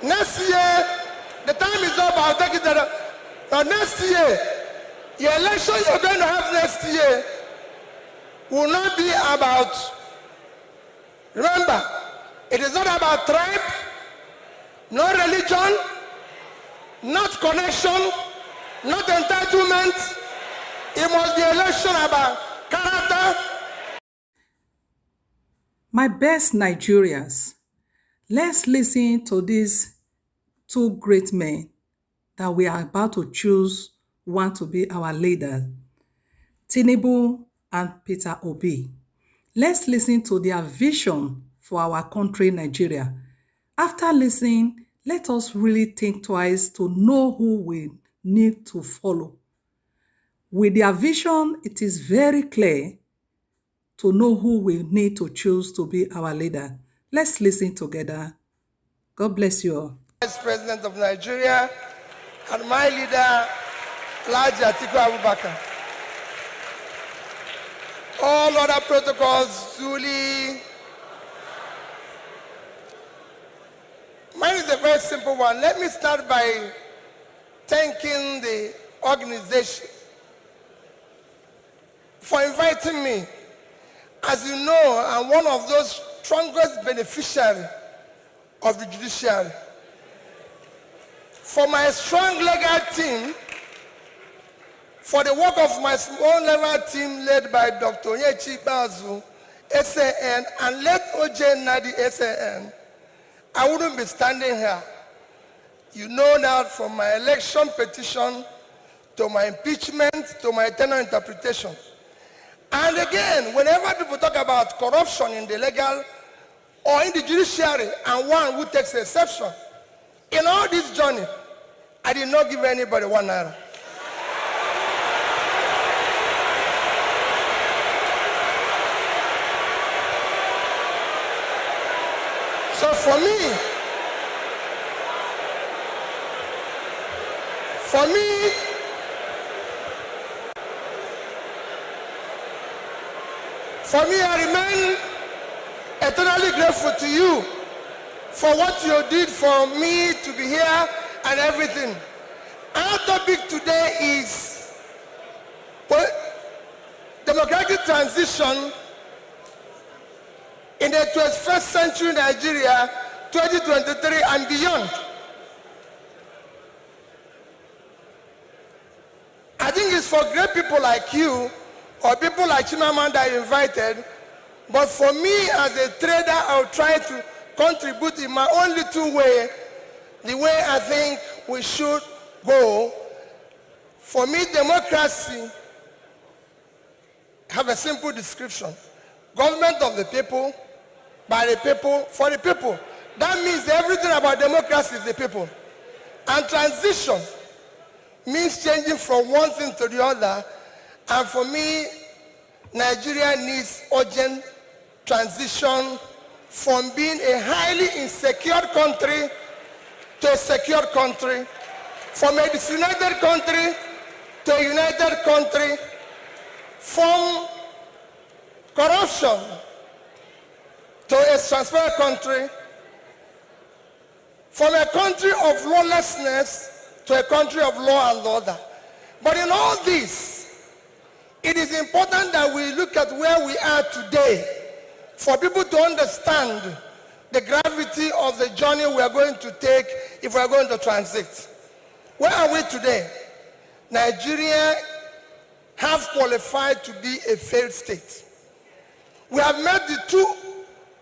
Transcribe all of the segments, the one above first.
Next year, the time is up, I'll take it there. Now next year, the election you're going to have next year will not be about, remember, it is not about tribe, no religion, not connection, not entitlement. It must be election about character. My best Nigerians, let's listen to these two great men that we are about to choose one to be our leader, Tinubu and Peter Obi. Let's listen to their vision for our country, Nigeria. After listening, let us really think twice to know who we need to follow. With their vision, it is very clear to know who we need to choose to be our leader. Let's listen together. God bless you all. Vice President of Nigeria and my leader, Alhaji Atiku Abubakar. All other protocols duly. Mine is a very simple one. Let me start by thanking the organization for inviting me. As you know, I'm one of those strongest beneficiaries of the judiciary. For my strong legal team, for the work of my small legal team led by Dr. Onyechi Bazu, SAN, and led OJ Nadi, SAN, I wouldn't be standing here. You know that from my election petition to my impeachment to my tenure interpretation. And again, whenever people talk about corruption in the legal or in the judiciary, and one who takes exception, in all this journey, I did not give anybody 1 naira. So for me, I remain eternally grateful to you for what you did for me to be here and everything. Our topic today is democratic transition in the 21st century Nigeria, 2023 and beyond. I think it's for great people like you or people like Chimamanda I invited, but for me as a trader, I'll try to contribute in my own little way, the way I think we should go. For me, democracy have a simple description. Government of the people, by the people, for the people. That means everything about democracy is the people. And transition means changing from one thing to the other. And for me, Nigeria needs urgent transition from being a highly insecure country to a secure country, from a disunited country to a united country, from corruption to a transparent country, from a country of lawlessness to a country of law and order. But in all this, it is important that we look at where we are today for people to understand the gravity of the journey we are going to take if we are going to transit. Where are we today? Nigeria have qualified to be a failed state. We have met the 2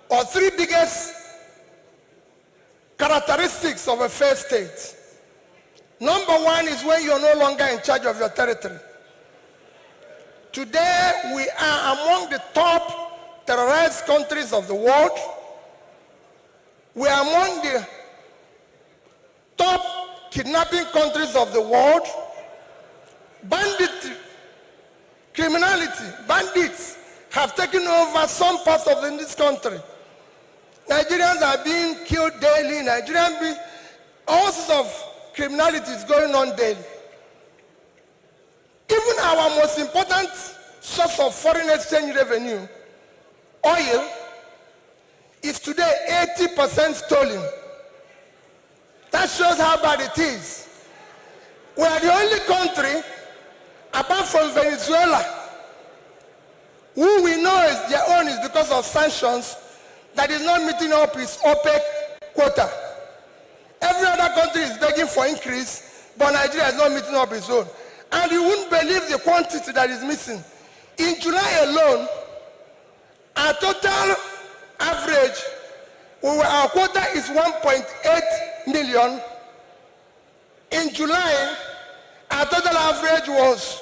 or 3 biggest characteristics of a failed state. Number one is when you're no longer in charge of your territory. Today, we are among the top terrorized countries of the world. We are among the top kidnapping countries of the world. Banditry, criminality, bandits have taken over some parts of this country. Nigerians are being killed daily. All sorts of criminality is going on daily. Even our most important source of foreign exchange revenue, oil, is today 80% stolen. That shows how bad it is. We are the only country, apart from Venezuela, who we know is their own is because of sanctions, that is not meeting up its OPEC quota. Every other country is begging for increase, but Nigeria is not meeting up its own. And you wouldn't believe the quantity that is missing. In July alone, our total average, our quota is 1.8 million. In July, our total average was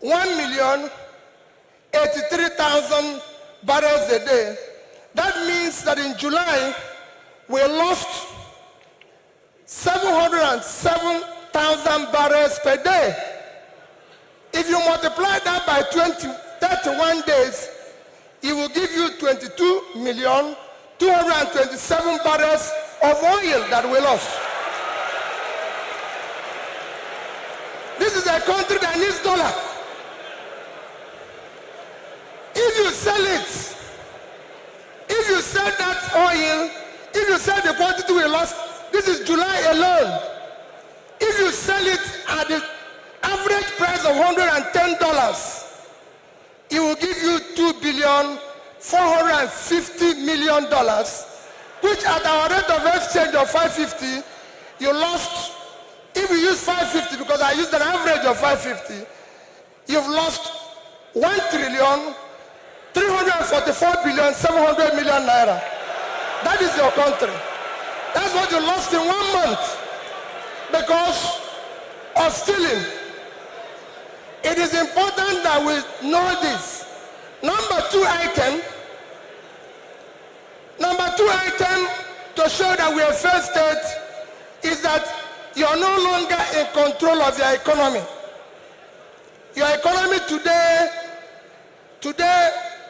1,083,000 barrels a day. That means that in July, we lost 707,000 barrels per day. If you multiply that by 31 days, it will give you 22,227 barrels of oil that we lost. This is a country that needs dollar. If you sell it, if you sell that oil, if you sell the quantity we lost, this is July alone. If you sell it at the average price of $110, it will give you $2,450,000,000, which at our rate of exchange of 550, you lost. If you use 550, because I used an average of 550, you've lost 1,344,700,000,000 naira. That is your country. That's what you lost in 1 month because of stealing. It is important that we know this. Number two item to show that we are failed state is that you are no longer in control of your economy. Your economy today,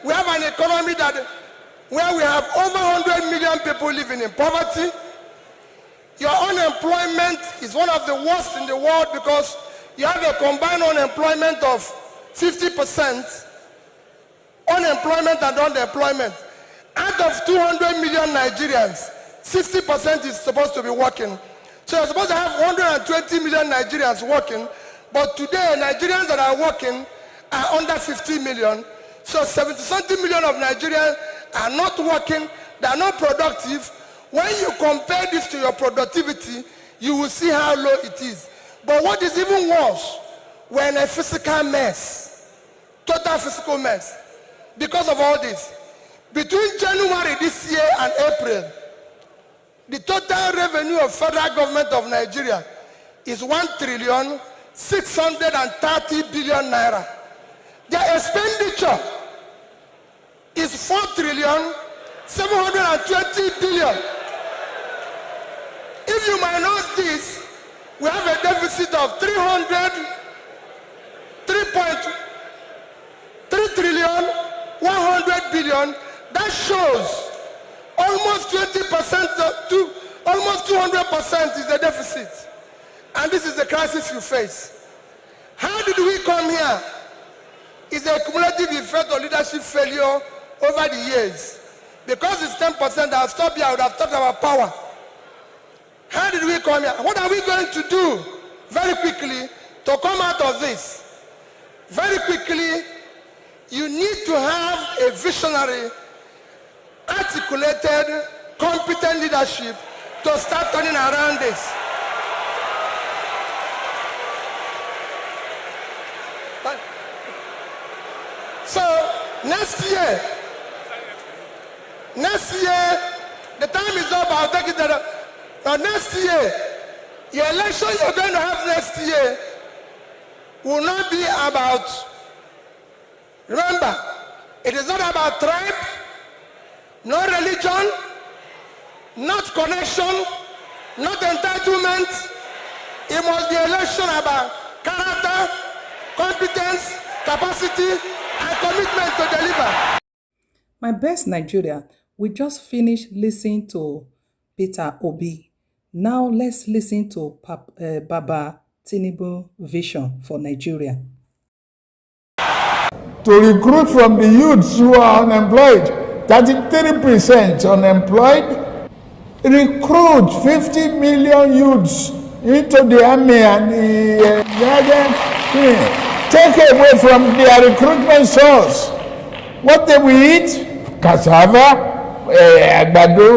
we have an economy where we have over 100 million people living in poverty. Your unemployment is one of the worst in the world because you have a combined unemployment of 50%, unemployment and underemployment. Out of 200 million Nigerians, 60% is supposed to be working. So you're supposed to have 120 million Nigerians working, but today Nigerians that are working are under 50 million. So 70-something million of Nigerians are not working, they are not productive. When you compare this to your productivity, you will see how low it is. But what is even worse, we're in a physical mess, total physical mess, because of all this. Between January this year and April, the total revenue of federal government of Nigeria is 1,630,000,000,000 naira. Their expenditure is 4,720,000,000,000. If you minus this, we have a deficit of 3,100,000,000,000. That shows almost 20% to almost 200% is the deficit. And this is the crisis you face. How did we come here? It's a cumulative effect of leadership failure over the years. Because it's 10%, I'll stop here, I would have talked about power. How did we come here? What are we going to do very quickly to come out of this? Very quickly, you need to have a visionary, articulated, competent leadership to start turning around this. So next year, the time is up, I'll take it that next year, your election you're going to have next year will not be about, remember, it is not about tribe, no religion, not connection, not entitlement. It must be election about character, competence, capacity, and commitment to deliver. My best Nigeria, we just finished listening to Peter Obi. Now let's listen to Baba Tinubu vision for Nigeria. To recruit from the youths who are unemployed, 33% unemployed, recruit 50 million youths into the army and the take away from their recruitment source. What they will eat? Cassava, àgbàdo,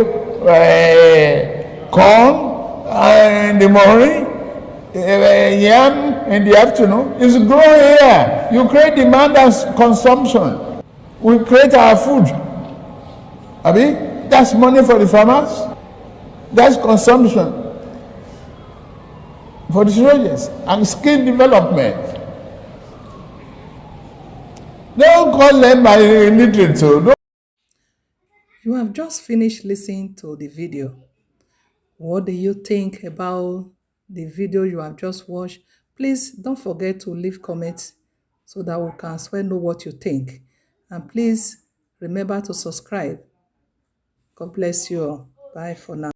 corn in the morning, yam in the afternoon. It's growing here. You create demand and consumption. We create our food. Abi, that's money for the farmers. That's consumption for the soldiers and skill development. Don't call them by literature. You have just finished listening to the video. What do you think about the video you have just watched? Please don't forget to leave comments so that we can as well know what you think. And please remember to subscribe. God bless you all. Bye for now.